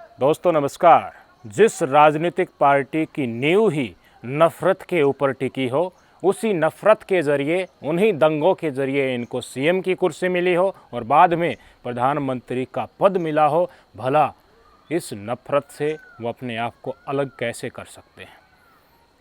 दोस्तों नमस्कार। जिस राजनीतिक पार्टी की नींव ही नफरत के ऊपर टिकी हो, उसी नफरत के जरिए, उन्हीं दंगों के जरिए इनको सीएम की कुर्सी मिली हो और बाद में प्रधानमंत्री का पद मिला हो, भला इस नफरत से वो अपने आप को अलग कैसे कर सकते हैं।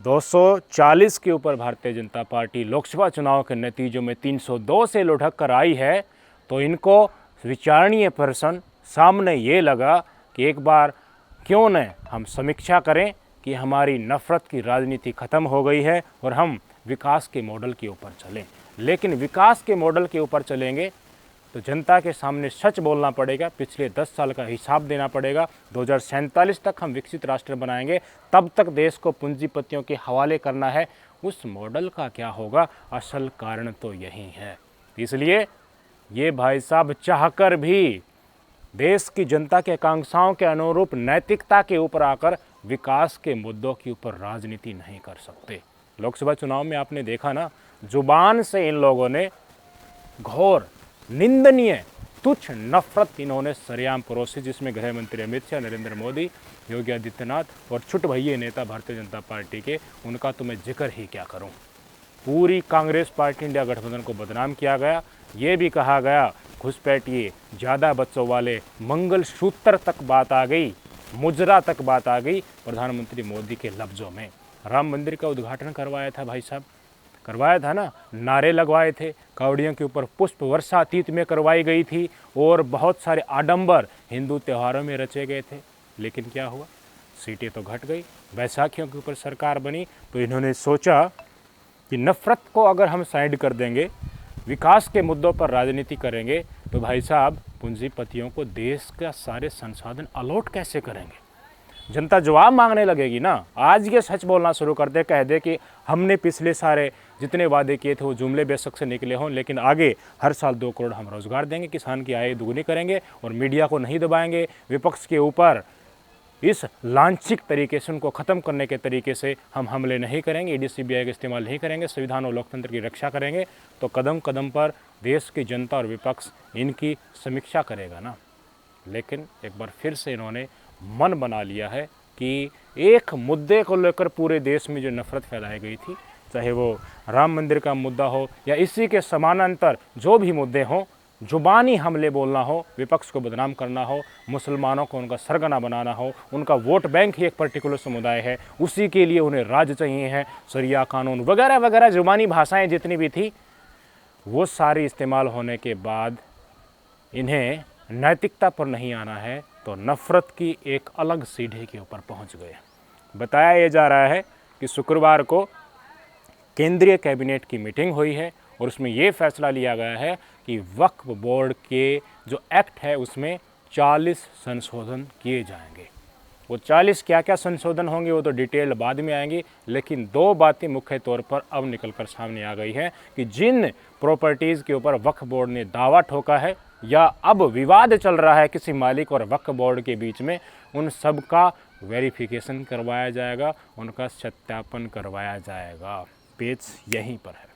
240 के ऊपर भारतीय जनता पार्टी लोकसभा चुनाव के नतीजों में 302 से लुढ़क कर आई है, तो इनको विचारणीय पर्सन सामने ये लगा कि एक बार क्यों न हम समीक्षा करें कि हमारी नफ़रत की राजनीति ख़त्म हो गई है और हम विकास के मॉडल के ऊपर चलें। लेकिन विकास के मॉडल के ऊपर चलेंगे तो जनता के सामने सच बोलना पड़ेगा, पिछले 10 साल का हिसाब देना पड़ेगा। 2047 तक हम विकसित राष्ट्र बनाएंगे, तब तक देश को पूंजीपतियों के हवाले करना है। उस मॉडल का क्या होगा, असल कारण तो यही है। इसलिए ये भाई साहब चाहकर भी देश की जनता के आकांक्षाओं के अनुरूप नैतिकता के ऊपर आकर विकास के मुद्दों के ऊपर राजनीति नहीं कर सकते। लोकसभा चुनाव में आपने देखा ना, जुबान से इन लोगों ने घोर, निंदनीय, तुच्छ नफरत इन्होंने सरेआम परोसी, जिसमें गृह मंत्री अमित शाह, नरेंद्र मोदी, योगी आदित्यनाथ और छुट भइये नेता भारतीय जनता पार्टी के, उनका तो मैं जिक्र ही क्या करूं। पूरी कांग्रेस पार्टी इंडिया गठबंधन को बदनाम किया गया। ये भी कहा गया घुसपैठिए, ज़्यादा बच्चों वाले, मंगलसूत्र तक बात आ गई, मुजरा तक बात आ गई प्रधानमंत्री मोदी के लफ्ज़ों में। राम मंदिर का उद्घाटन करवाया था भाई साहब, करवाया था ना, नारे लगवाए थे, कावड़ियों के ऊपर पुष्प वर्षा अतीत में करवाई गई थी और बहुत सारे आडंबर हिंदू त्योहारों में रचे गए थे। लेकिन क्या हुआ, सीटें तो घट गई। बैसाखियों के ऊपर सरकार बनी तो इन्होंने सोचा कि नफ़रत को अगर हम साइड कर देंगे, विकास के मुद्दों पर राजनीति करेंगे, तो भाई साहब पूंजीपतियों को देश का सारे संसाधन अलॉट कैसे करेंगे। जनता जवाब मांगने लगेगी ना। आज ये सच बोलना शुरू कर दे, कह दे कि हमने पिछले सारे जितने वादे किए थे वो जुमले बेशक से निकले हों, लेकिन आगे हर साल 2 करोड़ हम रोजगार देंगे, किसान की आय दुगनी करेंगे और मीडिया को नहीं दबाएंगे, विपक्ष के ऊपर इस लांछिक तरीके से उनको ख़त्म करने के तरीके से हम हमले नहीं करेंगे, ईडी सीबीआई का इस्तेमाल नहीं करेंगे, संविधान और लोकतंत्र की रक्षा करेंगे। तो कदम कदम पर देश की जनता और विपक्ष इनकी समीक्षा करेगा ना। लेकिन एक बार फिर से इन्होंने मन बना लिया है कि एक मुद्दे को लेकर पूरे देश में जो नफ़रत फैलाई गई थी, चाहे वो राम मंदिर का मुद्दा हो या इसी के समानांतर जो भी मुद्दे हों, जुबानी हमले बोलना हो, विपक्ष को बदनाम करना हो, मुसलमानों को उनका सरगना बनाना हो, उनका वोट बैंक ही एक पर्टिकुलर समुदाय है, उसी के लिए उन्हें राज्य चाहिए है, शरिया कानून वगैरह वगैरह जुबानी भाषाएं जितनी भी थी, वो सारी इस्तेमाल होने के बाद इन्हें नैतिकता पर नहीं आना है, तो नफ़रत की एक अलग सीढ़ी के ऊपर पहुंच गए। बताया ये जा रहा है कि शुक्रवार को केंद्रीय कैबिनेट की मीटिंग हुई है और उसमें ये फैसला लिया गया है कि वक्फ बोर्ड के जो एक्ट है उसमें 40 संशोधन किए जाएंगे। वो 40 क्या क्या संशोधन होंगे वो तो डिटेल बाद में आएंगी, लेकिन 2 बातें मुख्य तौर पर अब निकलकर सामने आ गई हैं कि जिन प्रॉपर्टीज़ के ऊपर वक्फ बोर्ड ने दावा ठोका है या अब विवाद चल रहा है किसी मालिक और वक्फ बोर्ड के बीच में, उन सब का वेरिफिकेशन करवाया जाएगा, उनका सत्यापन करवाया जाएगा। पेच यहीं पर है,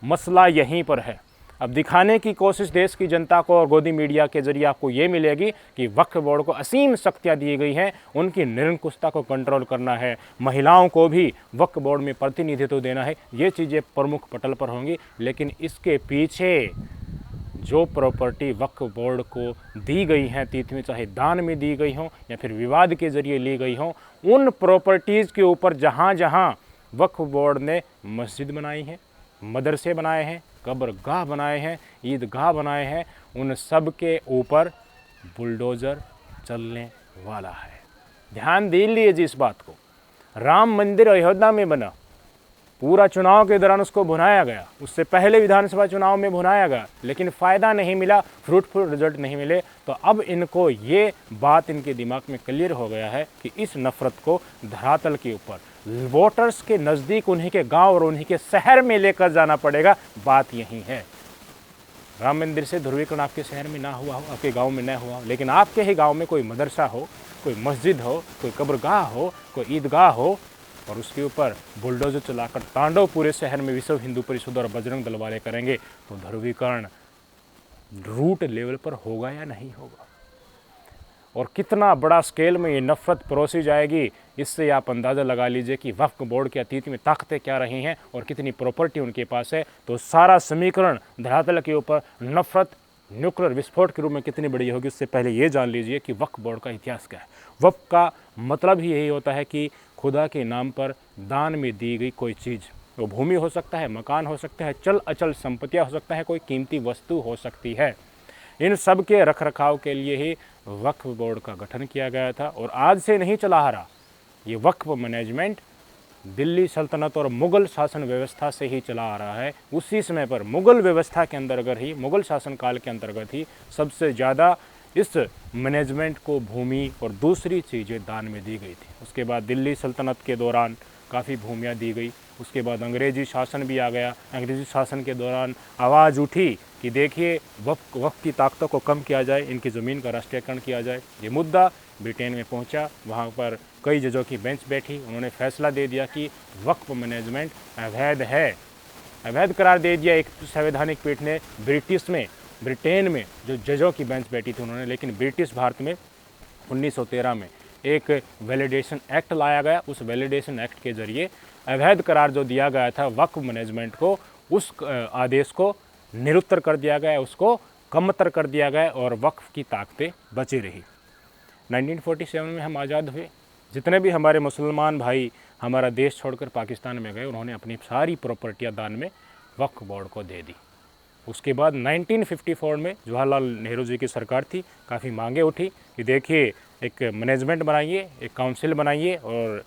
मसला यहीं पर है। अब दिखाने की कोशिश देश की जनता को और गोदी मीडिया के जरिए आपको ये मिलेगी कि वक्फ बोर्ड को असीम शक्तियाँ दी गई हैं, उनकी निरंकुशता को कंट्रोल करना है, महिलाओं को भी वक्फ बोर्ड में प्रतिनिधित्व देना है, ये चीज़ें प्रमुख पटल पर होंगी। लेकिन इसके पीछे जो प्रॉपर्टी वक्फ बोर्ड को दी गई हैं तीत में, चाहे दान में दी गई हों या फिर विवाद के जरिए ली गई हों, उन प्रॉपर्टीज़ के ऊपर जहाँ जहाँ वक्फ बोर्ड ने मस्जिद बनाई है, मदरसे बनाए हैं, कब्रगाह बनाए हैं, ईदगाह बनाए हैं, उन सब के ऊपर बुलडोज़र चलने वाला है। ध्यान दे लीजिए इस बात को। राम मंदिर अयोध्या में बना, पूरा चुनाव के दौरान उसको भुनाया गया, उससे पहले विधानसभा चुनाव में भुनाया गया, लेकिन फ़ायदा नहीं मिला, फ्रूटफुल रिजल्ट नहीं मिले। तो अब इनको ये बात इनके दिमाग में क्लियर हो गया है कि इस नफ़रत को धरातल के ऊपर, वोटर्स के नज़दीक, उन्हीं के गांव और उन्हीं के शहर में लेकर जाना पड़ेगा। बात यही है। राम मंदिर से ध्रुवीकरण आपके शहर में ना हुआ हो, आपके गांव में ना हुआ हो, लेकिन आपके ही गांव में कोई मदरसा हो, कोई मस्जिद हो, कोई कब्रगाह हो, कोई ईदगाह हो, और उसके ऊपर बुलडोजर चलाकर तांडव पूरे शहर में विश्व हिंदू परिषद और बजरंग दल वाले करेंगे, तो ध्रुवीकरण रूट लेवल पर होगा या नहीं होगा। और कितना बड़ा स्केल में ये नफ़रत परोसी जाएगी, इससे आप अंदाज़ा लगा लीजिए कि वक्फ बोर्ड के अतीत में ताकतें क्या रही हैं और कितनी प्रॉपर्टी उनके पास है। तो सारा समीकरण धरातल के ऊपर नफ़रत न्यूक्लियर विस्फोट के रूप में कितनी बड़ी होगी, उससे पहले ये जान लीजिए कि वक्फ बोर्ड का इतिहास क्या है। वक्फ का मतलब ही यही होता है कि खुदा के नाम पर दान में दी गई कोई चीज़, वो भूमि हो सकता है, मकान हो सकता है, चल अचल संपत्तियाँ हो सकता है, कोई कीमती वस्तु हो सकती है। इन सब के रख रखाव के लिए ही वक्फ बोर्ड का गठन किया गया था और आज से नहीं चला आ रहा। ये वक्फ मैनेजमेंट दिल्ली सल्तनत और मुग़ल शासन व्यवस्था से ही चला आ रहा है। उसी समय पर मुग़ल व्यवस्था के अंतर्गत ही, मुग़ल शासनकाल के अंतर्गत ही सबसे ज़्यादा इस मैनेजमेंट को भूमि और दूसरी चीज़ें दान में दी गई थी। उसके बाद दिल्ली सल्तनत के दौरान काफ़ी भूमियाँ दी गई। उसके बाद अंग्रेज़ी शासन भी आ गया। अंग्रेज़ी शासन के दौरान आवाज़ उठी कि देखिए वक्फ की ताकतों को कम किया जाए, इनकी ज़मीन का राष्ट्रीयकरण किया जाए। ये मुद्दा ब्रिटेन में पहुंचा, वहां पर कई जजों की बेंच बैठी, उन्होंने फैसला दे दिया कि वक्फ मैनेजमेंट अवैध है, अवैध करार दे दिया एक संवैधानिक पीठ ने। ब्रिटेन में जो जजों की बेंच बैठी थी उन्होंने, लेकिन ब्रिटिश भारत में 1913 में एक वैलिडेशन एक्ट लाया गया। उस वैलिडेशन एक्ट के ज़रिए अवैध करार जो दिया गया था वक्फ मैनेजमेंट को, उस आदेश को निरुत्तर कर दिया गया, उसको कमतर कर दिया गया और वक्फ की ताकतें बची रही। 1947 में हम आज़ाद हुए। जितने भी हमारे मुसलमान भाई हमारा देश छोड़कर पाकिस्तान में गए, उन्होंने अपनी सारी प्रॉपर्टियां दान में वक्फ बोर्ड को दे दी। उसके बाद 1954 में जवाहरलाल नेहरू जी की सरकार थी, काफ़ी मांगे उठी कि देखिए एक मैनेजमेंट बनाइए, एक काउंसिल बनाइए और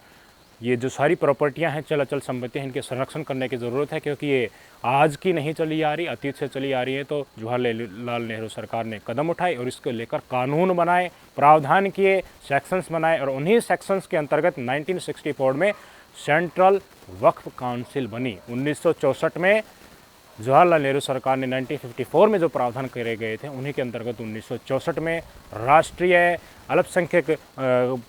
ये जो सारी प्रॉपर्टियां हैं, चल अचल संपत्तियां, इनके संरक्षण करने की ज़रूरत है, क्योंकि ये आज की नहीं चली आ रही, अतीत से चली आ रही है। तो जवाहरलाल नेहरू सरकार ने कदम उठाए और इसको लेकर कानून बनाए, प्रावधान किए, सेक्शंस बनाए और उन्हीं सेक्शंस के अंतर्गत 1964 में सेंट्रल वक्फ काउंसिल बनी। 1964 में जवाहरलाल नेहरू सरकार ने 1954 में जो प्रावधान करे गए थे, उन्हीं के अंतर्गत 1964 में राष्ट्रीय अल्पसंख्यक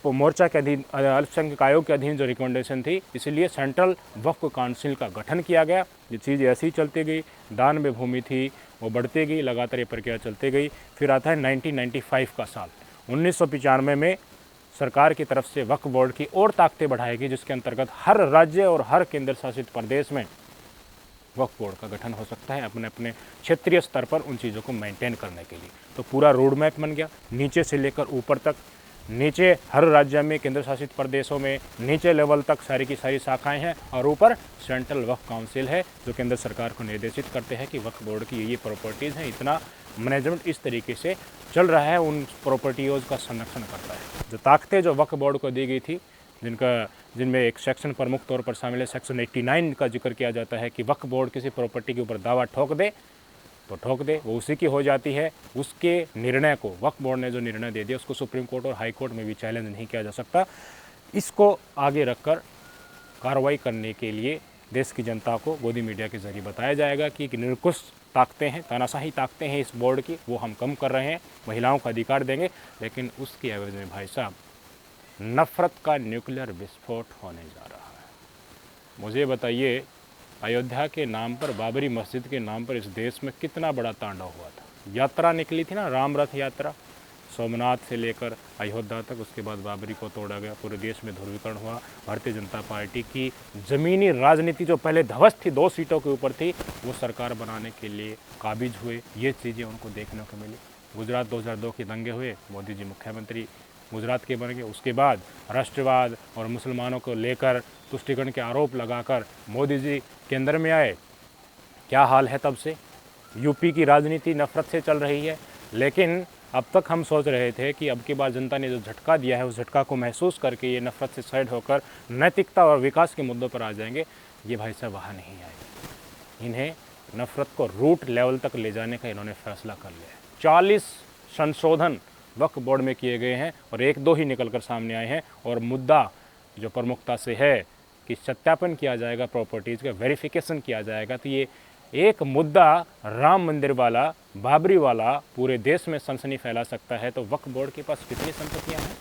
मोर्चा के अधीन, अल्पसंख्यक आयोग के अधीन जो रिकमेंडेशन थी, इसलिए सेंट्रल वक्फ काउंसिल का गठन किया गया। ये चीज़ ऐसी ही चलती गई, दान में भूमि थी वो बढ़ती गई, लगातार ये प्रक्रिया चलती गई। फिर आता है 1995 का साल। 1995 में सरकार की तरफ से वक्फ बोर्ड की और ताकतें बढ़ाई गई, जिसके अंतर्गत हर राज्य और हर केंद्र शासित प्रदेश में वक्फ बोर्ड का गठन हो सकता है अपने अपने क्षेत्रीय स्तर पर उन चीज़ों को मेंटेन करने के लिए। तो पूरा रोड मैप बन गया, नीचे से लेकर ऊपर तक। नीचे हर राज्य में, केंद्र शासित प्रदेशों में नीचे लेवल तक सारी की सारी शाखाएं हैं और ऊपर सेंट्रल वक्फ काउंसिल है जो केंद्र सरकार को निर्देशित करते हैं कि वक्फ बोर्ड की ये प्रॉपर्टीज़ हैं, इतना मैनेजमेंट इस तरीके से चल रहा है, उन प्रॉपर्टीज़ का संरक्षण करता है। जो ताकतें जो वक्फ बोर्ड को दी गई थी, जिनमें एक सेक्शन प्रमुख तौर पर शामिल है, सेक्शन 89 का जिक्र किया जाता है कि वक्फ बोर्ड किसी प्रॉपर्टी के ऊपर दावा ठोक दे तो ठोक दे, वो उसी की हो जाती है। उसके निर्णय को, वक्फ बोर्ड ने जो निर्णय दे दिया, उसको सुप्रीम कोर्ट और हाई कोर्ट में भी चैलेंज नहीं किया जा सकता। इसको आगे रखकर कार्रवाई करने के लिए देश की जनता को गोदी मीडिया के जरिए बताया जाएगा कि निरंकुश ताकतें हैं, तानाशाही ताकतें हैं इस बोर्ड की, वो हम कम कर रहे हैं, महिलाओं का अधिकार देंगे, लेकिन उसकी एवज में भाई साहब नफ़रत का न्यूक्लियर विस्फोट होने जा रहा है। मुझे बताइए, अयोध्या के नाम पर, बाबरी मस्जिद के नाम पर इस देश में कितना बड़ा तांडव हुआ था। यात्रा निकली थी ना, राम रथ यात्रा, सोमनाथ से लेकर अयोध्या तक। उसके बाद बाबरी को तोड़ा गया, पूरे देश में ध्रुवीकरण हुआ। भारतीय जनता पार्टी की ज़मीनी राजनीति जो पहले ध्वस्त थी, 2 सीटों के ऊपर थी, वो सरकार बनाने के लिए काबिज हुए। ये चीज़ें उनको देखने को मिली। गुजरात 2002 के दंगे हुए, मोदी जी मुख्यमंत्री गुजरात के बन गए। उसके बाद राष्ट्रवाद और मुसलमानों को लेकर तुष्टिकरण के आरोप लगाकर मोदी जी केंद्र में आए। क्या हाल है तब से? यूपी की राजनीति नफ़रत से चल रही है। लेकिन अब तक हम सोच रहे थे कि अब की बार जनता ने जो झटका दिया है, उस झटका को महसूस करके ये नफ़रत से साइड होकर नैतिकता और विकास के मुद्दों पर आ जाएंगे। ये भाई साहब वहाँ नहीं आए। इन्हें नफ़रत को रूट लेवल तक ले जाने का इन्होंने फैसला कर लिया है। 40 संशोधन वक्फ बोर्ड में किए गए हैं और 1-2 ही निकल कर सामने आए हैं। और मुद्दा जो प्रमुखता से है कि सत्यापन किया जाएगा, प्रॉपर्टीज़ का वेरिफिकेशन किया जाएगा। तो ये एक मुद्दा राम मंदिर वाला, बाबरी वाला पूरे देश में सनसनी फैला सकता है। तो वक्फ बोर्ड के पास कितनी संपत्तियां हैं?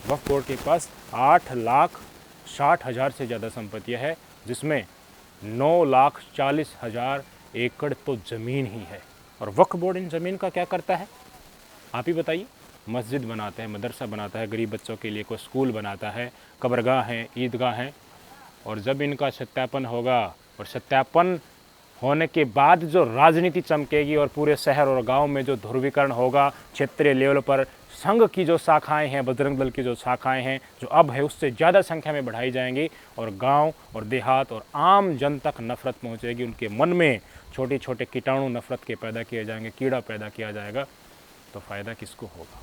वक्फ बोर्ड के पास 8,60,000 से ज़्यादा संपत्तियां हैं, जिसमें 9,40,000 एकड़ तो ज़मीन ही है। और वक्फ बोर्ड इन ज़मीन का क्या करता है, आप ही बताइए। मस्जिद बनाता है, मदरसा बनाता है, गरीब बच्चों के लिए कोई स्कूल बनाता है, कब्रगाह हैं, ईदगाह हैं। और जब इनका सत्यापन होगा और सत्यापन होने के बाद जो राजनीति चमकेगी और पूरे शहर और गांव में जो ध्रुवीकरण होगा, क्षेत्रीय लेवल पर संघ की जो शाखाएं हैं, बजरंग दल की जो शाखाएं हैं, जो अब है उससे ज़्यादा संख्या में बढ़ाई जाएंगी और गांव और देहात और आम जन तक नफरत पहुंचेगी। उनके मन में छोटे छोटे कीटाणु नफरत के पैदा किए जाएंगे, कीड़ा पैदा किया जाएगा। तो फ़ायदा किसको होगा?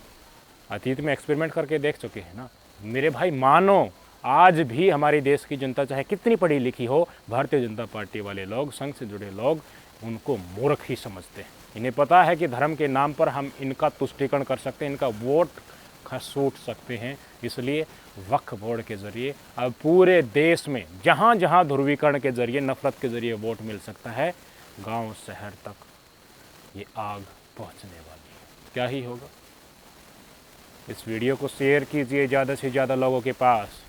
अतीत में एक्सपेरिमेंट करके देख चुके हैं ना मेरे भाई। मानो आज भी हमारी देश की जनता चाहे कितनी पढ़ी लिखी हो, भारतीय जनता पार्टी वाले लोग, संघ से जुड़े लोग उनको मूर्ख ही समझते हैं। इन्हें पता है कि धर्म के नाम पर हम इनका तुष्टीकरण कर सकते हैं, इनका वोट सूट सकते हैं। इसलिए वक्फ बोर्ड के ज़रिए अब पूरे देश में जहाँ जहाँ ध्रुवीकरण के ज़रिए, नफरत के ज़रिए वोट मिल सकता है, गांव शहर तक ये आग पहुँचने वाली है। क्या ही होगा? इस वीडियो को शेयर कीजिए ज़्यादा से ज़्यादा लोगों के पास।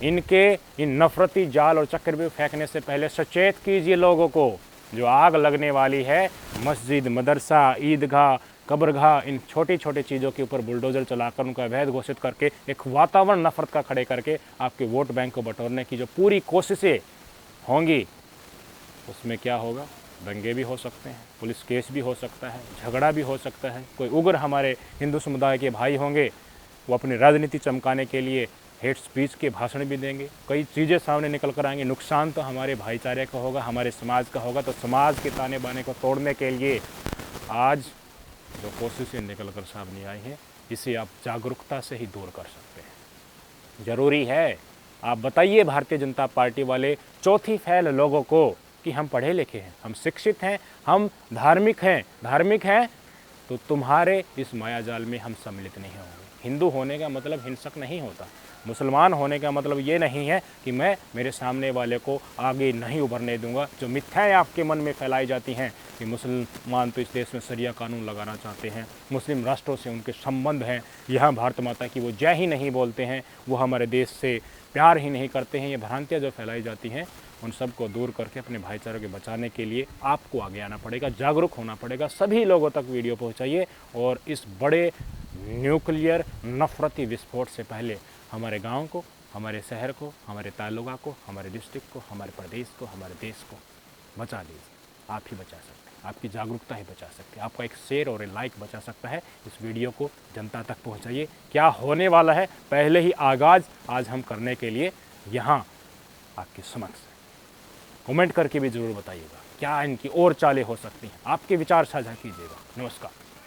इनके इन नफरती जाल और चक्रव्यूह फेंकने से पहले सचेत कीजिए लोगों को। जो आग लगने वाली है, मस्जिद, मदरसा, ईदगाह, कब्रगाह, इन छोटी छोटी चीज़ों के ऊपर बुलडोजर चलाकर उनका अवैध घोषित करके एक वातावरण नफरत का खड़े करके आपके वोट बैंक को बटोरने की जो पूरी कोशिशें होंगी, उसमें क्या होगा? दंगे भी हो सकते हैं, पुलिस केस भी हो सकता है, झगड़ा भी हो सकता है। कोई उग्र हमारे हिंदू समुदाय के भाई होंगे, वो अपनी राजनीति चमकाने के लिए हेट स्पीच के भाषण भी देंगे, कई चीज़ें सामने निकल कर आएंगे। नुकसान तो हमारे भाईचारे का होगा, हमारे समाज का होगा। तो समाज के ताने बाने को तोड़ने के लिए आज जो कोशिशें निकल कर सामने आई हैं, इसे आप जागरूकता से ही दूर कर सकते हैं। ज़रूरी है आप बताइए भारतीय जनता पार्टी वाले चौथी फैल लोगों को कि हम पढ़े लिखे हैं, हम शिक्षित हैं, हम धार्मिक हैं तो तुम्हारे इस मायाजाल में हम सम्मिलित नहीं होंगे। हिंदू होने का मतलब हिंसक नहीं होता। मुसलमान होने का मतलब ये नहीं है कि मैं मेरे सामने वाले को आगे नहीं उभरने दूंगा। जो मिथ्याएं आपके मन में फैलाई जाती हैं कि मुसलमान तो इस देश में शरिया कानून लगाना चाहते हैं, मुस्लिम राष्ट्रों से उनके संबंध हैं, यहाँ भारत माता की वो जय ही नहीं बोलते हैं, वो हमारे देश से प्यार ही नहीं करते हैं, ये भ्रांतियाँ जो फैलाई जाती हैं, उन सब को दूर करके अपने भाईचारे को बचाने के लिए आपको आगे आना पड़ेगा, जागरूक होना पड़ेगा। सभी लोगों तक वीडियो पहुंचाइए और इस बड़े न्यूक्लियर नफरती विस्फोट से पहले हमारे गांव को, हमारे शहर को, हमारे तालुका को, हमारे डिस्ट्रिक्ट को, हमारे प्रदेश को, हमारे देश को बचा लीजिए। आप ही बचा सकते हैं, आपकी जागरूकता ही बचा सकती है, आपका एक शेयर और एक लाइक बचा सकता है। इस वीडियो को जनता तक पहुंचाइए। क्या होने वाला है पहले ही आगाज़ आज हम करने के लिए यहाँ आपके समक्ष। कमेंट करके भी ज़रूर बताइएगा क्या इनकी और चालें हो सकती हैं। आपके विचार साझा कीजिएगा। नमस्कार।